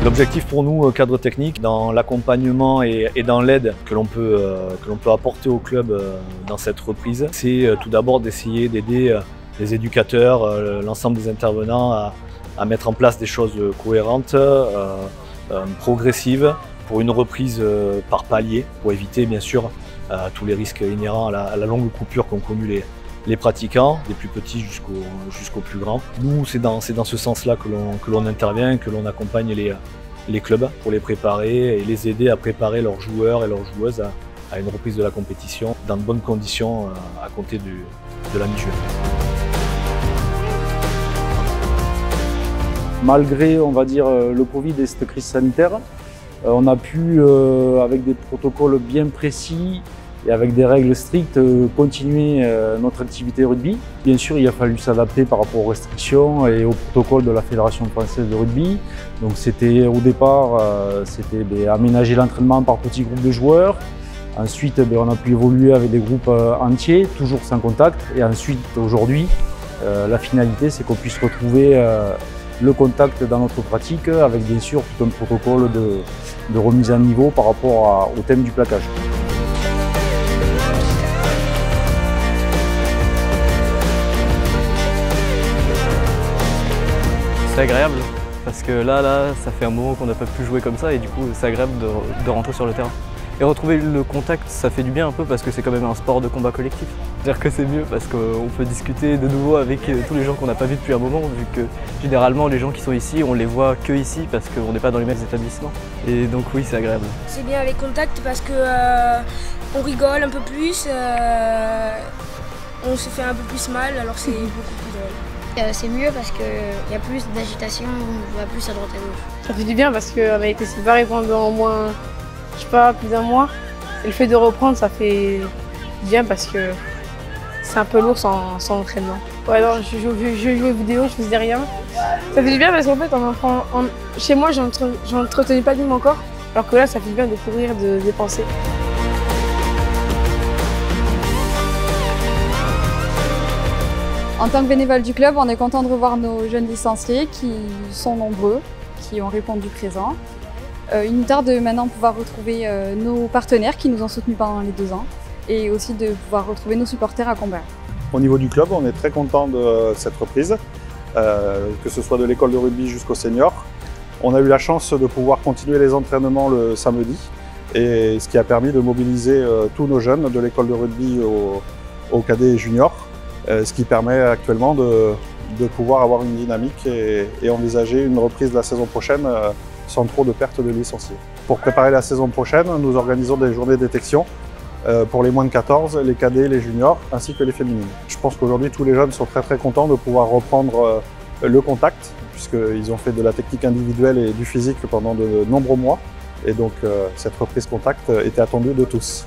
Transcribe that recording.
L'objectif pour nous, cadre technique, dans l'accompagnement et dans l'aide que l'on peut apporter au club dans cette reprise, c'est tout d'abord d'essayer d'aider les éducateurs, l'ensemble des intervenants à mettre en place des choses cohérentes, progressives, pour une reprise par palier, pour éviter bien sûr tous les risques inhérents à la longue coupure qu'ont connu les pratiquants, des plus petits jusqu'aux plus grands. Nous, c'est dans ce sens-là que l'on intervient, que l'on accompagne les clubs pour les préparer et les aider à préparer leurs joueurs et leurs joueuses à une reprise de la compétition dans de bonnes conditions à compter de la mi-juin. Malgré, on va dire, le Covid et cette crise sanitaire, on a pu, avec des protocoles bien précis et avec des règles strictes, continuer notre activité rugby. Bien sûr, il a fallu s'adapter par rapport aux restrictions et aux protocoles de la Fédération française de rugby. Donc c'était au départ, aménager l'entraînement par petits groupes de joueurs. Ensuite, on a pu évoluer avec des groupes entiers, toujours sans contact. Et ensuite, aujourd'hui, la finalité, c'est qu'on puisse retrouver le contact dans notre pratique avec bien sûr tout un protocole de remise à niveau par rapport au thème du plaquage. C'est agréable parce que là, ça fait un moment qu'on n'a pas pu jouer comme ça et du coup c'est agréable de rentrer sur le terrain. Et retrouver le contact, ça fait du bien un peu parce que c'est quand même un sport de combat collectif. C'est-à-dire que c'est mieux parce qu'on peut discuter de nouveau avec tous les gens qu'on n'a pas vus depuis un moment, vu que généralement les gens qui sont ici, on les voit que ici parce qu'on n'est pas dans les mêmes établissements. Et donc oui, c'est agréable. C'est bien les contacts parce que on rigole un peu plus, on se fait un peu plus mal, alors c'est beaucoup plus drôle. C'est mieux parce qu'il y a plus d'agitation, on va plus à droite à gauche. Ça fait du bien parce qu'on a été séparés pendant au moins, je sais pas, plus d'un mois. Et le fait de reprendre, ça fait du bien parce que c'est un peu lourd sans entraînement. Ouais, alors je jouais aux vidéos, je faisais rien. Ça fait du bien parce qu'en fait, chez moi, j'entretenais pas bien mon corps. Alors que là, ça fait du bien de courir, de dépenser. En tant que bénévole du club, on est content de revoir nos jeunes licenciés qui sont nombreux, qui ont répondu présent. Il nous tarde de maintenant pouvoir retrouver nos partenaires qui nous ont soutenus pendant les 2 ans et aussi de pouvoir retrouver nos supporters à Combert. Au niveau du club, on est très content de cette reprise, que ce soit de l'école de rugby jusqu'au senior. On a eu la chance de pouvoir continuer les entraînements le samedi, et ce qui a permis de mobiliser tous nos jeunes de l'école de rugby au cadet et junior, ce qui permet actuellement de pouvoir avoir une dynamique et envisager une reprise de la saison prochaine sans trop de pertes de licenciés. Pour préparer la saison prochaine, nous organisons des journées de détection pour les moins de 14, les cadets, les juniors, ainsi que les féminines. Je pense qu'aujourd'hui, tous les jeunes sont très contents de pouvoir reprendre le contact, puisqu'ils ont fait de la technique individuelle et du physique pendant de nombreux mois. Et donc, cette reprise contact était attendue de tous.